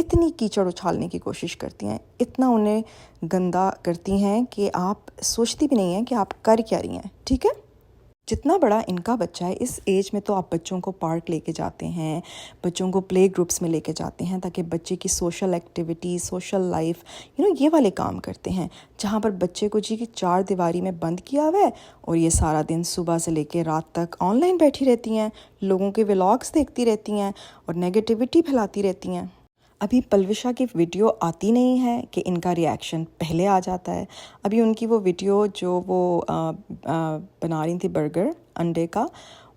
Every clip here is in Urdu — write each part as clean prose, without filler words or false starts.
اتنی کیچڑ اچھالنے کی کوشش کرتی ہیں، اتنا انہیں گندا کرتی ہیں کہ آپ سوچتی بھی نہیں ہیں کہ آپ کر کیا رہی ہیں، ٹھیک ہے؟ جتنا بڑا ان کا بچہ ہے اس ایج میں تو آپ بچوں کو پارک لے کے جاتے ہیں، بچوں کو پلے گروپس میں لے کے جاتے ہیں تاکہ بچے کی سوشل ایکٹیویٹی، سوشل لائف یہ والے کام کرتے ہیں، جہاں پر بچے کو کہ 4 دیواری میں بند کیا ہوا ہے اور یہ سارا دن صبح سے لے کے رات تک آن لائن بیٹھی رہتی ہیں، لوگوں کے ولاگس دیکھتی رہتی ہیں اور نیگیٹیوٹی پھیلاتی رہتی ہیں۔ ابھی پلوشا کی ویڈیو آتی نہیں ہے کہ ان کا ریاکشن پہلے آ جاتا ہے۔ ابھی ان کی وہ ویڈیو جو وہ بنا رہی تھی برگر انڈے کا،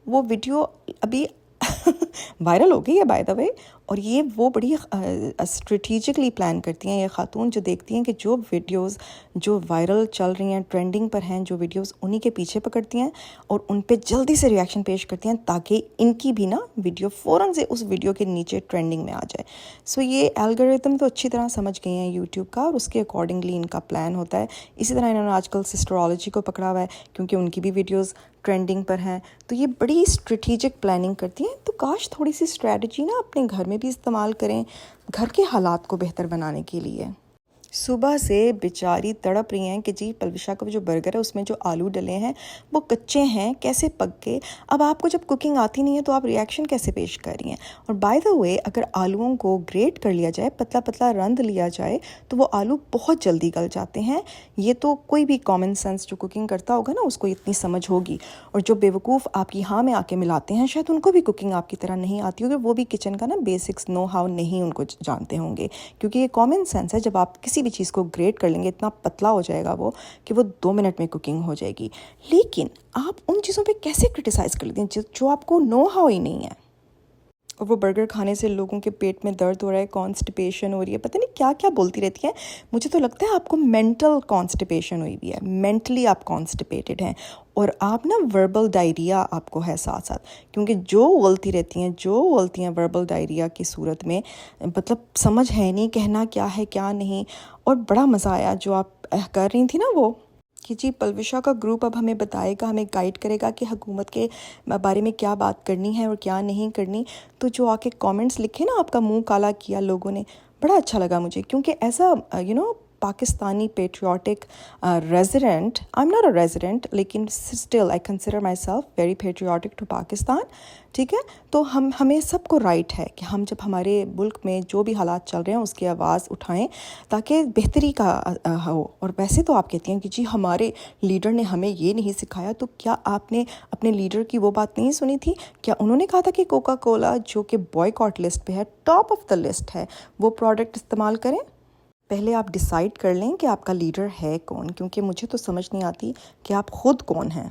وہ ویڈیو ابھی وائرل ہو گئی ہے بائی دا وے، اور یہ وہ بڑی اسٹریٹجکلی پلان کرتی ہیں یہ خاتون، جو دیکھتی ہیں کہ جو ویڈیوز جو وائرل چل رہی ہیں، ٹرینڈنگ پر ہیں جو ویڈیوز، انہی کے پیچھے پکڑتی ہیں اور ان پہ جلدی سے ریاکشن پیش کرتی ہیں تاکہ ان کی بھی نا ویڈیو فوراً سے اس ویڈیو کے نیچے ٹرینڈنگ میں آ جائے۔ سو یہ الگورتھم تو اچھی طرح سمجھ گئی ہیں یوٹیوب کا، اور اس کے اکارڈنگلی ان کا پلان ہوتا ہے۔ اسی طرح انہوں نے آج کل سسٹرولوجی کو پکڑا ہوا ہے کیونکہ ان کی بھی ویڈیوز ٹرینڈنگ پر ہیں، تو یہ بڑی اسٹریٹجک پلاننگ کرتی ہیں۔ تو کاش تھوڑی سی اسٹریٹجی نا اپنے گھر میں بھی استعمال کریں گھر کے حالات کو بہتر بنانے کے لیے۔ صبح سے بیچاری تڑپ رہی ہیں کہ جی پلوشا کا جو برگر ہے اس میں جو آلو ڈلے ہیں وہ کچے ہیں، کیسے پک گئے۔ اب آپ کو جب کوکنگ آتی نہیں ہے تو آپ ریاکشن کیسے پیش کر رہی ہیں؟ اور بائی دا وے اگر آلوؤں کو گریٹ کر لیا جائے، پتلا پتلا رند لیا جائے، تو وہ آلو بہت جلدی گل جاتے ہیں۔ یہ تو کوئی بھی کامن سینس جو کوکنگ کرتا ہوگا نا اس کو اتنی سمجھ ہوگی، اور جو بیوقوف آپ کی ہاں میں آ کے ملاتے ہیں شاید ان کو بھی کوکنگ آپ کی طرح نہیں آتی ہوگی، وہ بھی کچن کا نا بیسکس نو ہاؤ نہیں ان کو جانتے ہوں گے، کیونکہ یہ کامن سینس ہے۔ جب آپ کسی بھی چیز کو گریٹ کر لیں گے اتنا پتلا ہو جائے گا وہ کہ وہ 2 منٹ میں کوکنگ ہو جائے گی۔ لیکن آپ ان چیزوں پہ کیسے کرٹیسائز کر لیتے ہیں جو آپ کو نو ہاؤ ہی نہیں ہے؟ اور وہ برگر کھانے سے لوگوں کے پیٹ میں درد ہو رہا ہے، کانسٹیپیشن ہو رہی ہے، پتہ نہیں کیا کیا بولتی رہتی ہیں۔ مجھے تو لگتا ہے آپ کو مینٹل کانسٹیپیشن ہوئی بھی ہے، مینٹلی آپ کانسٹیپیٹڈ ہیں، اور آپ نا وربل ڈائریا آپ کو ہے ساتھ ساتھ، کیونکہ جو اولتی ہیں وربل ڈائریا کی صورت میں، مطلب سمجھ ہے نہیں کہنا کیا ہے کیا نہیں۔ اور بڑا مزہ آیا جو آپ کر رہی تھی نا وہ کہ جی پلوشا کا گروپ اب ہمیں بتائے گا، ہمیں گائیڈ کرے گا کہ حکومت کے بارے میں کیا بات کرنی ہے اور کیا نہیں کرنی۔ تو جو آ کے کامنٹس لکھے نا، آپ کا منہ کالا کیا لوگوں نے، بڑا اچھا لگا مجھے، کیونکہ ایسا Pakistani patriotic resident, I am not a resident لیکن still I consider myself very patriotic to Pakistan, ٹھیک ہے؟ تو ہمیں سب کو رائٹ ہے کہ ہم جب ہمارے ملک میں جو بھی حالات چل رہے ہیں اس کی آواز اٹھائیں تاکہ بہتری کا ہو۔ اور ویسے تو آپ کہتی ہیں کہ جی ہمارے لیڈر نے ہمیں یہ نہیں سکھایا، تو کیا آپ نے اپنے لیڈر کی وہ بات نہیں سنی تھی؟ کیا انہوں نے کہا تھا کہ کوکا کولا جو کہ بوائیکاٹ لسٹ پہ ہے، ٹاپ آف دا لسٹ ہے، وہ پروڈکٹ استعمال کریں؟ پہلے آپ ڈیسائیڈ کر لیں کہ آپ کا لیڈر ہے کون، کیونکہ مجھے تو سمجھ نہیں آتی کہ آپ خود کون ہیں۔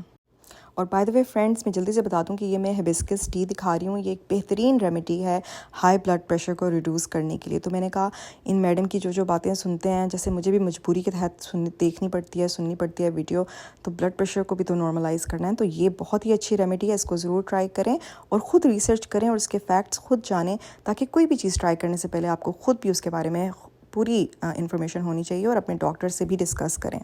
اور بائی دا وے فرینڈز، میں جلدی سے بتا دوں کہ یہ میں ہیبسکس ٹی دکھا رہی ہوں، یہ ایک بہترین ریمیڈی ہے ہائی بلڈ پریشر کو ریڈیوس کرنے کے لیے۔ تو میں نے کہا ان میڈم کی جو باتیں سنتے ہیں، جیسے مجھے بھی مجبوری کے تحت دیکھنی پڑتی ہے، سننی پڑتی ہے ویڈیو، تو بلڈ پریشر کو بھی تو نارملائز کرنا ہے، تو یہ بہت ہی اچھی ریمیڈی ہے، اس کو ضرور ٹرائی کریں اور خود ریسرچ کریں اور اس کے فیکٹس خود جانیں، تاکہ کوئی بھی چیز ٹرائی کرنے سے پہلے آپ کو خود بھی اس کے بارے میں پوری انفارمیشن ہونی چاہیے، اور اپنے ڈاکٹر سے بھی ڈسکس کریں۔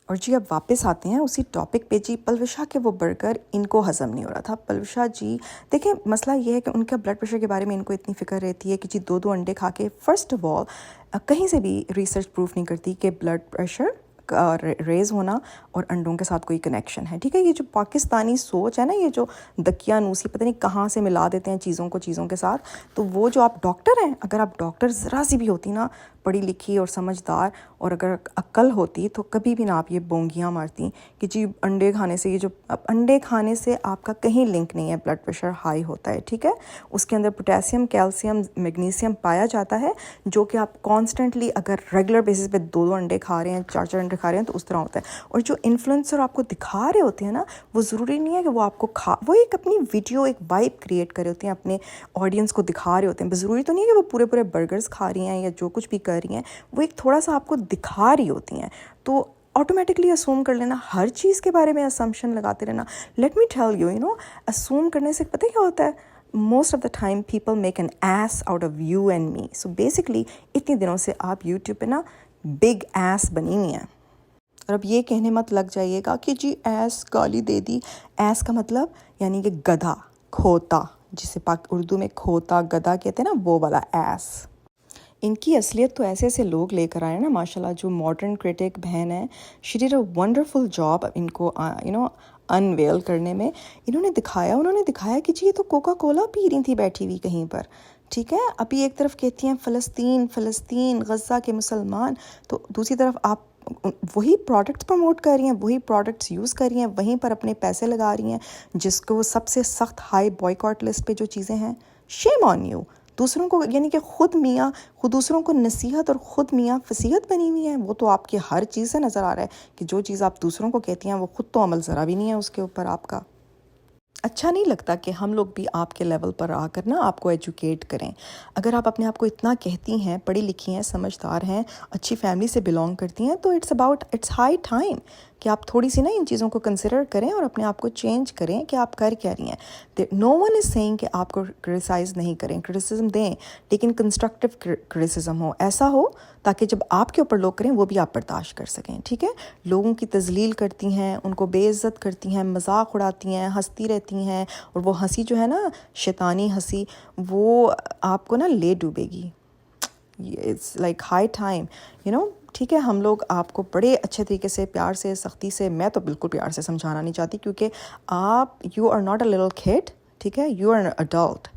اور جی اب واپس آتے ہیں اسی ٹاپک پہ۔ جی پلوشا کے وہ برگر ان کو ہضم نہیں ہو رہا تھا۔ پلوشا جی دیکھیں، مسئلہ یہ ہے کہ ان کا بلڈ پریشر کے بارے میں ان کو اتنی فکر رہتی ہے کہ جی 2 انڈے کھا کے، فرسٹ آف آل کہیں سے بھی ریسرچ پروف نہیں کرتی کہ بلڈ پریشر کا ریز ہونا اور انڈوں کے ساتھ کوئی کنیکشن ہے، ٹھیک ہے؟ یہ جو پاکستانی سوچ ہے نا، یہ جو دقیانوسی پتہ نہیں کہاں سے ملا دیتے ہیں چیزوں کو چیزوں کے ساتھ، تو وہ جو آپ ڈاکٹر ہیں، اگر آپ ڈاکٹر ذرا سی بھی ہوتی نا پڑھی لکھی اور سمجھدار، اور اگر عقل ہوتی، تو کبھی بھی نہ آپ یہ بونگیاں مارتی کہ جی انڈے کھانے سے، یہ جو انڈے کھانے سے آپ کا کہیں لنک نہیں ہے بلڈ پریشر ہائی ہوتا ہے، ٹھیک ہے؟ اس کے اندر پوٹیسیم، کیلشیم، میگنیشیم پایا جاتا ہے، جو کہ آپ کانسٹنٹلی اگر ریگولر بیسس پہ 2 انڈے کھا رہے ہیں، 4 انڈے کھا رہے ہیں، تو اس طرح ہوتا ہے۔ اور جو انفلوئنسر آپ کو دکھا رہے ہوتے ہیں نا، وہ ضروری نہیں ہے کہ وہ آپ کو وہ ایک اپنی ویڈیو، ایک وائب کریٹ کر رہے ہوتے ہیں، اپنے آڈینس کو دکھا رہے ہوتے ہیں، ضروری تو نہیں ہے کہ وہ پورے برگرز کھا رہی ہیں یا جو کچھ بھی کر رہی ہیں، وہ ایک تھوڑا سا آپ کو دکھا رہی ہوتی ہیں۔ تو آٹومیٹکلی اسوم کر لینا، ہر چیز کے بارے میں اسمپشن لگاتے رہنا، let me tell you assume کرنے سے پتہ کیا ہوتا ہے؟ Most of the time people make an S out of you and me. So basically اتنی دنوں سے آپ یوٹیوب پہ نا بگ ایس بنی ہوئی ہیں، اور اب یہ کہنے مت لگ جائیے گا کہ جی ایس گالی دے دی۔ ایس کا مطلب یعنی کہ گدھا، کھوتا، جسے اردو میں کھوتا گدھا کہتے ہیں نا، وہ والا ایس۔ ان کی اصلیت تو ایسے ایسے لوگ لے کر آئے ہیں نا ماشاءاللہ. جو ماڈرن کرٹک بہن ہے, she did a wonderful job in کو انویل کرنے میں. انہوں نے دکھایا کہ جی یہ تو کوکا کولا پی رہی تھی بیٹھی ہوئی کہیں پر, ٹھیک ہے. ابھی ایک طرف کہتی ہیں فلسطین غزہ کے مسلمان, تو دوسری طرف آپ وہی پروڈکٹس پروموٹ کر رہی ہیں, وہی پروڈکٹس یوز کر رہی ہیں, وہیں پر اپنے پیسے لگا رہی ہیں, جس کو سب سے سخت ہائی بوائیکاٹ لسٹ پہ جو چیزیں ہیں. شیم آن یو. دوسروں کو یعنی کہ خود دوسروں کو نصیحت اور خود میاں فصیحت بنی ہوئی ہیں. وہ تو آپ کی ہر چیز سے نظر آ رہا ہے کہ جو چیز آپ دوسروں کو کہتی ہیں وہ خود تو عمل ذرا بھی نہیں ہے اس کے اوپر آپ کا. اچھا نہیں لگتا کہ ہم لوگ بھی آپ کے لیول پر آ کر نا آپ کو ایجوکیٹ کریں. اگر آپ اپنے آپ کو اتنا کہتی ہیں, پڑھی لکھی ہیں, سمجھدار ہیں, اچھی فیملی سے بلانگ کرتی ہیں, تو اٹس ہائی ٹائم کہ آپ تھوڑی سی نا ان چیزوں کو کنسیڈر کریں اور اپنے آپ کو چینج کریں کہ آپ کر کیا رہی ہیں. نو ون از سیئنگ کہ آپ کو کرٹیسائز نہیں کریں, کرٹیسزم دیں, لیکن کنسٹرکٹیو کرٹیسزم ہو, ایسا ہو تاکہ جب آپ کے اوپر لوگ کریں وہ بھی آپ برداشت کر سکیں, ٹھیک ہے. لوگوں کی تذلیل کرتی ہیں, ان کو بے عزت کرتی ہیں, مذاق اڑاتی ہیں, ہنستی رہتی ہیں, اور وہ ہنسی جو ہے نا شیطانی ہنسی, وہ آپ کو نا لے ڈوبے گی. اٹس لائک ہائی ٹائم ٹھیک ہے. ہم لوگ آپ کو بڑے اچھے طریقے سے, پیار سے, سختی سے, میں تو بالکل پیار سے سمجھانا نہیں چاہتی, کیونکہ you are not a little kid, ٹھیک ہے. You are an adult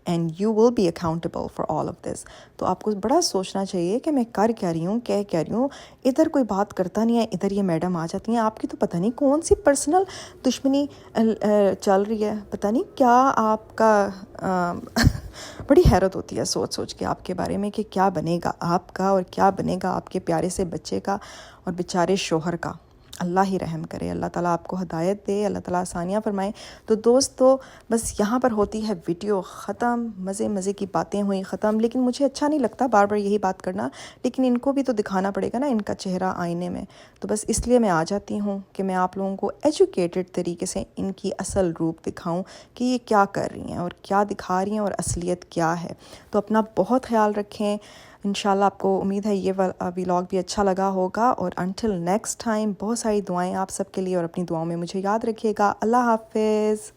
and you will be accountable for all of this. تو آپ کو بڑا سوچنا چاہیے کہ میں کر کیا رہی ہوں, کہہ کیا رہی ہوں. ادھر کوئی بات کرتا نہیں ہے, ادھر یہ میڈم آ جاتی ہیں, آپ کی تو پتہ نہیں کون سی پرسنل دشمنی چل رہی ہے, پتہ نہیں کیا آپ کا. بڑی حیرت ہوتی ہے سوچ کے آپ کے بارے میں کہ کیا بنے گا آپ کا اور کیا بنے گا آپ کے پیارے سے بچے کا اور بیچارے شوہر کا. اللہ ہی رحم کرے, اللہ تعالیٰ آپ کو ہدایت دے, اللہ تعالیٰ آسانیاں فرمائے. تو دوستو بس یہاں پر ہوتی ہے ویڈیو ختم. مزے کی باتیں ہوئیں ختم, لیکن مجھے اچھا نہیں لگتا بار بار یہی بات کرنا, لیکن ان کو بھی تو دکھانا پڑے گا نا ان کا چہرہ آئینے میں. تو بس اس لیے میں آ جاتی ہوں کہ میں آپ لوگوں کو ایجوکیٹڈ طریقے سے ان کی اصل روپ دکھاؤں کہ یہ کیا کر رہی ہیں اور کیا دکھا رہی ہیں اور اصلیت کیا ہے. تو اپنا بہت خیال رکھیں. انشاءاللہ آپ کو امید ہے یہ ولاگ بھی اچھا لگا ہوگا, اور انٹل نیکسٹ ٹائم بہت ساری دعائیں آپ سب کے لیے, اور اپنی دعاؤں میں مجھے یاد رکھیے گا. اللہ حافظ.